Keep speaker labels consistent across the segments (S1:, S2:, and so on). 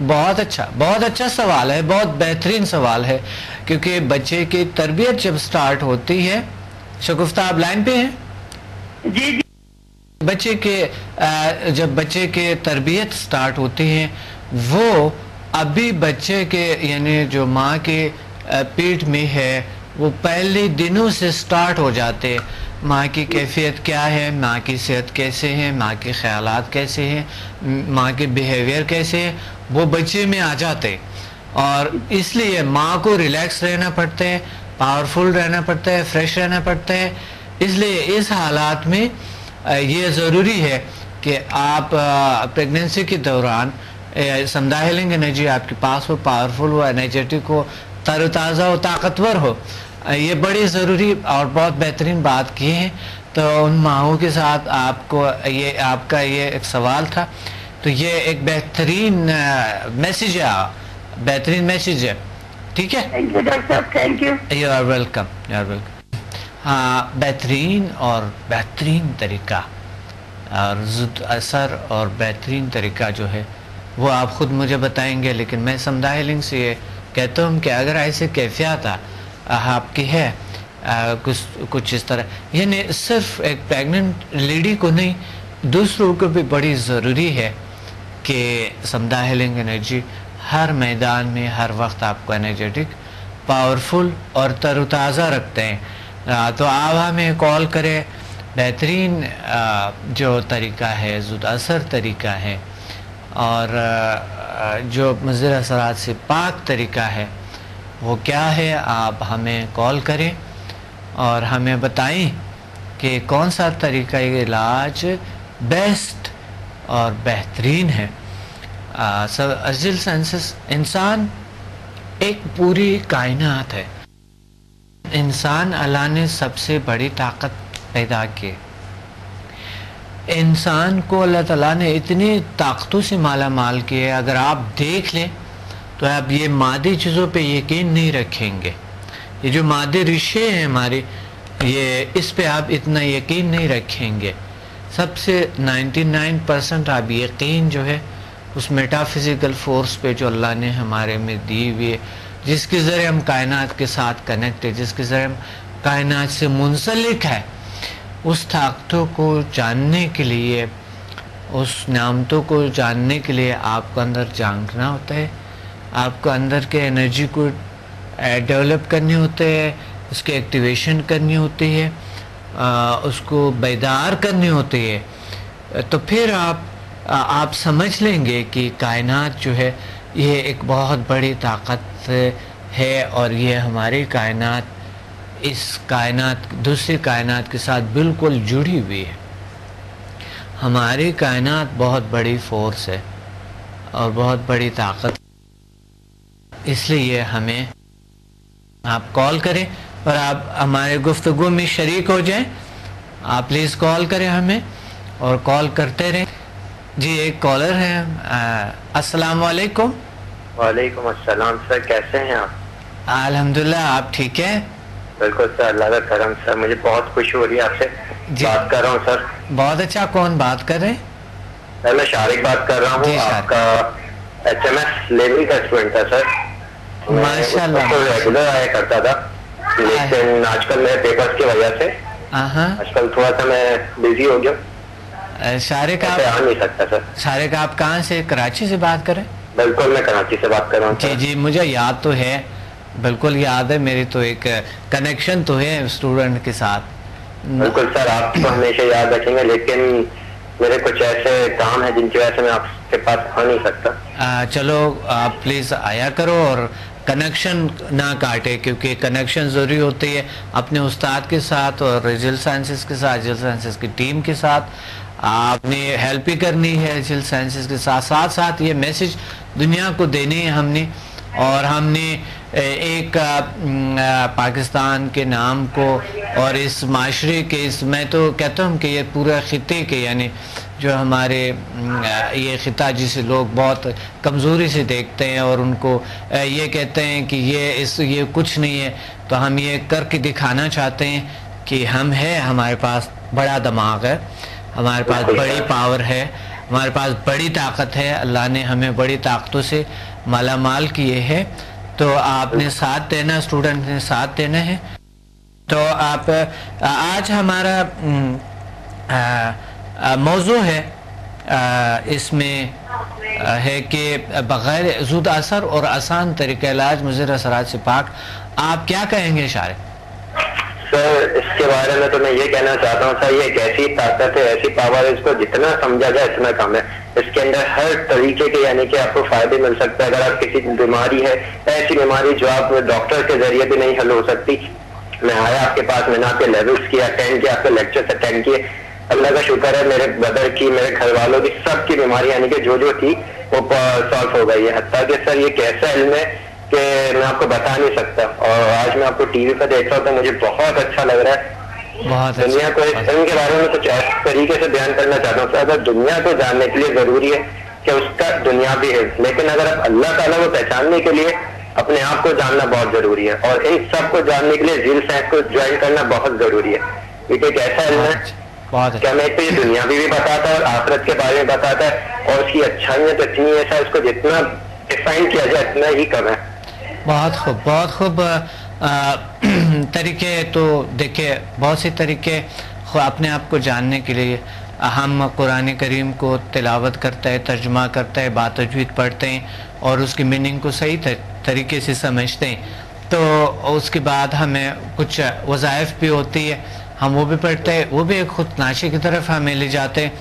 S1: بہت اچھا سوال ہے، بہت بہترین سوال ہے، کیونکہ بچے کی تربیت جب سٹارٹ ہوتی ہے، شگفتہ آپ لائن پہ ہیں؟
S2: جی جی
S1: جب بچے کے تربیت سٹارٹ ہوتی ہے، وہ ابھی بچے کے یعنی جو ماں کے پیٹ میں ہے وہ پہلے دنوں سے سٹارٹ ہو جاتے، ماں کی کیفیت کیا ہے، ماں کی صحت کیسے ہے، ماں کے خیالات کیسے ہیں، ماں کے بیہیویئر کیسے ہے، وہ بچے میں آ جاتے، اور اس لیے ماں کو ریلیکس رہنا پڑتا ہے، پاورفل رہنا پڑتا ہے، فریش رہنا پڑتا ہے۔ اس لیے اس حالات میں یہ ضروری ہے کہ آپ پریگننسی کے دوران سمدھا ہیلنگ انرجی آپ کے پاس ہو، پاورفل ہو، انرجیٹک ہو، تر و تازہ ہو، طاقتور ہو۔ یہ بڑی ضروری اور بہت بہترین بات کی ہے۔ تو ان ماہوں کے ساتھ آپ کو یہ آپ کا یہ ایک سوال تھا، تو یہ ایک بہترین میسیج ہے، بہترین میسیج ہے، ٹھیک ہے؟
S2: تھینک یو ڈاکٹر صاحب، thank you.
S1: You are welcome, you are welcome. ہاں، بہترین طریقہ اور ضد اثر اور بہترین طریقہ جو ہے وہ آپ خود مجھے بتائیں گے، لیکن میں سمدھا ہیلنگ سے یہ کہتا ہوں کہ اگر ایسے کیفیات آپ کی ہے کچھ اس طرح، یعنی صرف ایک پیگننٹ لیڈی کو نہیں، دوسروں کو بھی بڑی ضروری ہے کہ سمدھا ہیلنگ انرجی ہر میدان میں ہر وقت آپ کو انرجیٹک، پاورفل اور تر و تازہ رکھتے ہیں۔ تو آپ ہمیں کال کریں، بہترین جو طریقہ ہے ضد اثر طریقہ ہے اور جو مضر اثرات سے پاک طریقہ ہے وہ کیا ہے، آپ ہمیں کال کریں اور ہمیں بتائیں کہ کون سا طریقہ علاج بیسٹ اور بہترین ہے۔ ارجل سائنسز، انسان ایک پوری کائنات ہے، انسان اللہ نے سب سے بڑی طاقت پیدا کی، انسان کو اللہ تعالیٰ نے اتنی طاقتوں سے مالا مال کیا ہے، اگر آپ دیکھ لیں تو آپ یہ مادی چیزوں پہ یقین نہیں رکھیں گے، یہ جو مادی رشتے ہیں ہمارے، یہ اس پہ آپ اتنا یقین نہیں رکھیں گے۔ سب سے 99% آپ یقین جو ہے اس میٹا فزیکل فورس پہ جو اللہ نے ہمارے میں دی ہوئی ہے، جس کے ذریعے ہم کائنات کے ساتھ کنیکٹ ہے، جس کے ذریعے ہم کائنات سے منسلک ہے، اس طاقتوں کو جاننے کے لیے، اس نعمتوں کو جاننے کے لیے آپ کو اندر جھانکنا ہوتا ہے، آپ کو اندر کے انرجی کو ڈیولپ کرنی ہوتے ہے، اس کی ایکٹیویشن کرنی ہوتی ہے، اس کو بیدار کرنی ہوتی ہے، تو پھر آپ سمجھ لیں گے کہ کائنات جو ہے یہ ایک بہت بڑی طاقت ہے، اور یہ ہماری کائنات اس کائنات دوسری کائنات کے ساتھ بالکل جڑی ہوئی ہے۔ ہماری کائنات بہت بڑی فورس ہے اور بہت بڑی طاقت، اس لیے ہمیں آپ کال کریں اور آپ ہمارے گفتگو میں شریک ہو جائیں۔ آپ پلیز کال کریں ہمیں اور کال کرتے رہیں۔ جی ایک کالر ہے، السلام علیکم۔
S3: وعلیکم السلام سر، کیسے ہیں آپ؟
S1: الحمدللہ، آپ ٹھیک ہیں؟
S3: بالکل سر، اللہ کا کرم سر، مجھے بہت خوشی ہو رہی ہے آپ سے بات کر رہا ہوں سر۔
S1: بہت اچھا، کون بات کر رہے ہیں؟
S3: سر میں شارق بات کر رہا ہوں، آپ کا HMS لیول کا اسٹوڈنٹ تھا سر،
S1: ماشاء اللہ،
S3: ریگولر آیا کرتا تھا، لیکن آج کل میرے پیپرز کی وجہ سے آج کل تھوڑا سا میں بزی ہو گیا،
S1: شارق آپ
S3: آ نہیں سکتا سر۔
S1: شارق آپ کہاں سے؟ کراچی سے بات کر رہے ہیں؟
S3: بالکل، میں کراچی سے بات کر رہا ہوں۔
S1: جی جی، مجھے یاد تو ہے، بالکل یاد ہے، میری تو ایک کنیکشن تو ہے اسٹوڈنٹ کے ساتھ۔
S3: بالکل سر، آپ کو ہمیشہ یاد رکھیں گے، لیکن میرے کچھ ایسے کام ہیں جن کی وجہ سے میں آپ کے پاس آ نہیں سکتا۔
S1: چلو آپ پلیز آیا کرو اور کنیکشن نہ کاٹے، کیونکہ کنیکشن ضروری ہوتی ہے اپنے استاد کے ساتھ اور ریجل سائنسز کے ساتھ، ریجل سائنسز کی ٹیم کے ساتھ آپ نے ہیلپ بھی کرنی ہے، ریجل سائنسز کے ساتھ ساتھ ساتھ یہ میسج دنیا کو دینے ہے ہم نے، اور ہم نے ایک پاکستان کے نام کو اور اس معاشرے کے، اس میں تو کہتا ہوں کہ یہ پورا خطے کے، یعنی جو ہمارے یہ خطہ جسے لوگ بہت کمزوری سے دیکھتے ہیں اور ان کو یہ کہتے ہیں کہ یہ کچھ نہیں ہے، تو ہم یہ کر کے دکھانا چاہتے ہیں کہ ہم ہے، ہمارے پاس بڑا دماغ ہے، ہمارے پاس بڑی پاور ہے، ہمارے پاس بڑی طاقت ہے، اللہ نے ہمیں بڑی طاقتوں سے مالا مال کیے ہیں، تو آپ نے ساتھ دینا، اسٹوڈنٹ نے ساتھ دینا ہے. تو آپ آج ہمارا موضوع ہے، اس میں ہے کہ بغیر زود اثر اور آسان طریقہ علاج مضر اثرات سے پاک. آپ کیا کہیں گے شارق؟
S3: سر اس کے بارے میں تو میں یہ کہنا چاہتا ہوں سر، یہ ایک ایسی طاقت ہے، ایسی پاور ہے، اس کو جتنا سمجھا جائے اتنا کم ہے. اس کے اندر ہر طریقے کے یعنی کہ آپ کو فائدے مل سکتے ہیں. اگر آپ کسی بیماری ہے، ایسی بیماری جو آپ ڈاکٹر کے ذریعے بھی نہیں حل ہو سکتی، میں آیا آپ کے پاس، میں نے آپ کے لیولس کیا، اٹینڈ کیا، آپ کے لیکچرز اٹینڈ کیے. اللہ کا شکر ہے میرے بدر کی، میرے گھر والوں کی، سب کی بیماری یعنی کہ جو تھی وہ سالو ہو گئی ہے. حتیٰ کہ سر یہ کیسا علم ہے کہ میں آپ کو بتا نہیں سکتا. اور آج میں آپ کو ٹی وی پہ دیکھ رہا ہوں تو مجھے بہت اچھا لگ رہا ہے. دنیا کو اس علم کے بارے میں کچھ اس طریقے سے بیان کرنا چاہتا ہوں. اگر دنیا کو جاننے کے لیے ضروری ہے کہ اس کا دنیاوی ہے، لیکن اگر آپ اللہ تعالیٰ کو پہچاننے کے لیے اپنے آپ کو جاننا بہت ضروری ہے. اور ان سب کو جاننے کے لیے ذیل سائنس کو جوائن کرنا بہت ضروری ہے. کیونکہ ایک ایسا علم ہے کہ ہمیں ایک تو یہ دنیاوی بھی بتاتا ہے اور آخرت کے بارے میں بتاتا ہے، اور اس کی اچھائیاں تو اتنی ایسا، اس کو جتنا ڈیفائن کیا جائے اتنا ہی کم ہے.
S1: بہت خوب، بہت خوب. طریقے تو دیکھیں، بہت سے طریقے اپنے آپ کو جاننے کے لیے. ہم قرآن کریم کو تلاوت کرتے ہیں، ترجمہ کرتے ہیں، با تجوید پڑھتے ہیں اور اس کی میننگ کو صحیح طریقے سے سمجھتے ہیں. تو اس کے بعد ہمیں کچھ وظائف بھی ہوتی ہے، ہم وہ بھی پڑھتے ہیں، وہ بھی ایک خود ناشے کی طرف ہمیں لے جاتے ہیں.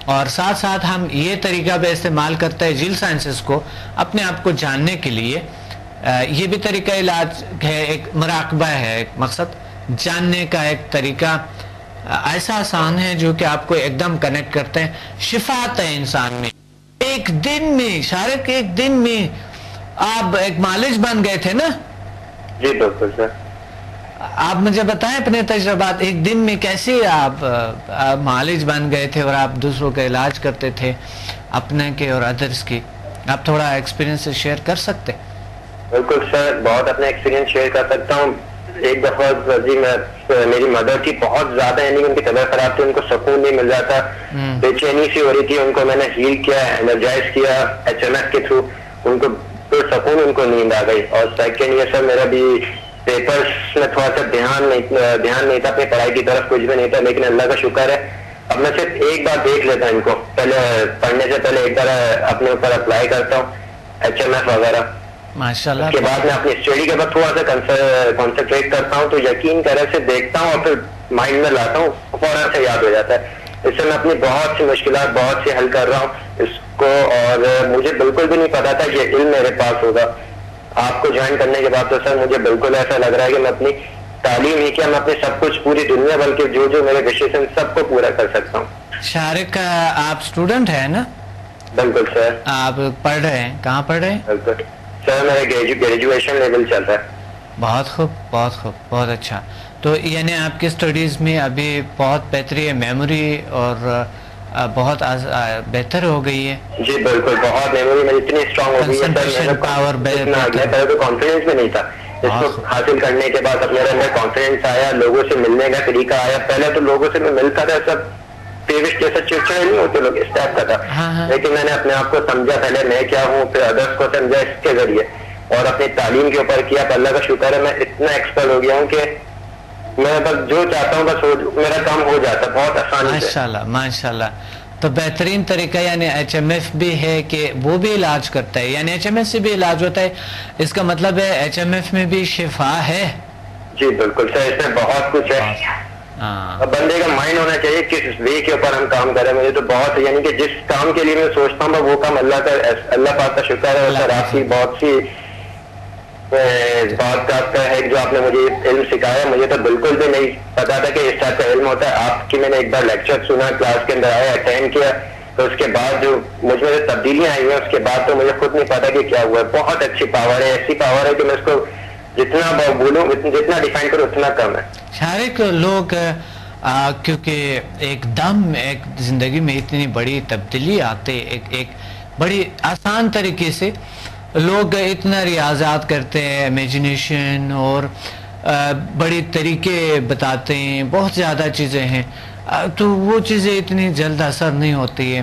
S1: اور ساتھ ساتھ ہم یہ طریقہ بھی استعمال کرتے ہیں جیل سائنسز کو اپنے آپ کو جاننے کے لیے. یہ بھی طریقہ علاج ہے، ایک مراقبہ ہے، ایک مقصد جاننے کا ایک طریقہ ایسا آسان ہے جو کہ آپ کو ایک دم کنیکٹ کرتے ہیں. شفا آتا ہے انسان میں. ایک دن میں شارق، ایک دن میں آپ ایک مالج بن گئے تھے نا؟
S3: جی بالکل سر.
S1: آپ مجھے بتائیں اپنے تجربات، ایک دن میں کیسے آپ مالج بن گئے تھے اور آپ دوسروں کا علاج کرتے تھے، اپنے کے اور ادرس کی. آپ تھوڑا ایکسپیرینس شیئر کر سکتے؟
S3: بالکل سر، بہت اپنا ایکسپیرینس شیئر کر سکتا ہوں. ایک دفعہ جی میری مدر تھی بہت زیادہ، یعنی ان کی طبیعت خراب تھی، ان کو سکون نہیں مل رہا تھا، بے چینی سی ہو رہی تھی. ان کو میں نے ہیل کیا، انرجائز کیا HMS کے تھرو، ان کو سکون، ان کو نیند آ گئی. اور سیکنڈ یہ سر میرا بھی پیپرس میں تھوڑا سا دھیان نہیں تھا، اپنی پڑھائی کی طرف کچھ بھی نہیں تھا. لیکن اللہ کا شکر ہے اب میں صرف ایک بار دیکھ لیتا ہوں ان کو، پہلے پڑھنے سے پہلے ایک بار اپنے اوپر اپلائی کرتا ہوں HMS وغیرہ.
S1: ماشاءاللہ.
S3: اس کے بعد میں اپنی اسٹڈی کے بعد تھوڑا سا کنسنٹریٹ کرتا ہوں، تو یقین کرے سے دیکھتا ہوں اور پھر مائنڈ میں لاتا ہوں، فوراً سے یاد ہو جاتا ہے. اس سے میں اپنی بہت سی مشکلات بہت سی حل کر رہا ہوں اس کو. اور مجھے بالکل بھی نہیں پتا تھا یہ علم میرے پاس ہوگا. آپ کو جوائن کرنے کے بعد تو سر مجھے بالکل ایسا لگ رہا ہے کہ میں اپنی تعلیم ہی کیا، میں اپنے سب کچھ پوری دنیا بلکہ جو میرے وشیز ہیں سب کو پورا کر سکتا ہوں.
S1: شارق آپ اسٹوڈنٹ ہیں نا؟
S3: بالکل سر.
S1: آپ پڑھ رہے ہیں، کہاں پڑھ رہے ہیں؟
S3: بالکل سر میرا گریجویشن لیول چل رہا ہے.
S1: بہت خوب، بہت خوب، بہت اچھا. تو یعنی آپ کی اسٹڈیز میں ابھی بہت بہتری ہے، میموری اور بہت بہتر ہو گئی ہے.
S3: جی بالکل، بہت میموری میں اتنی اسٹرانگ ہو گئی ہے، پہلے تو کانفیڈینس بھی نہیں تھا. اس کو حاصل کرنے کے بعد اب میرے اندر کانفیڈینس آیا، لوگوں سے ملنے کا طریقہ آیا. پہلے تو لوگوں سے میں ملتا تھا سب پیوش جیسا چڑچڑے نہیں ہوتے لوگ، اس ٹائپ کا تھا. لیکن میں نے اپنے آپ کو سمجھا، پہلے میں کیا ہوں، پھر ادرس کو سمجھا اس کے ذریعے، اور اپنی تعلیم کے اوپر کیا. اللہ کا شکر ہے میں اتنا ایکسپرٹ ہو گیا ہوں کہ میں بس جو چاہتا ہوں بس میرا کام ہو جاتا ہے بہت آسانی سے.
S1: ماشاءاللہ ماشاءاللہ. تو بہترین طریقہ یعنی HMF بھی ہے کہ وہ بھی علاج کرتا ہے، یعنی HMF سے بھی علاج ہوتا ہے. اس کا مطلب ہے HMF میں بھی شفا ہے.
S3: جی بالکل سر، اس میں بہت کچھ ہے. بندے کا مائنڈ ہونا چاہیے کس وے کے اوپر ہم کام کریں. مجھے تو بہت یعنی کہ جس کام کے لیے میں سوچتا ہوں وہ کام اللہ پاک کا شکر ہے. سر آپ کی بہت سی بات کا ہے جو آپ نے مجھے علم سکھایا، مجھے تو بالکل بھی نہیں پتا تھا کہ اس ٹائپ کا علم ہوتا ہے. آپ کی میں نے ایک بار لیکچر سنا، کلاس کے اندر آیا، اٹینڈ کیا، تو اس کے بعد جو مجھ میں تبدیلیاں آئی ہیں اس کے بعد تو مجھے خود نہیں پتا کہ کیا ہوا ہے. بہت اچھی پاور ہے، ایسی پاور ہے کہ میں اس کو جتنا بولوں جتنا ڈیفائن کروں اتنا کم ہے. شارق
S1: لوگ کیونکہ ایک دم ایک زندگی میں اتنی بڑی تبدیلی آتے، ایک بڑی آسان طریقے سے لوگ اتنا ریاضات کرتے ہیں، امیجنیشن اور بڑی طریقے بتاتے ہیں، بہت زیادہ چیزیں ہیں. تو وہ چیزیں اتنی جلد اثر نہیں ہوتی ہے.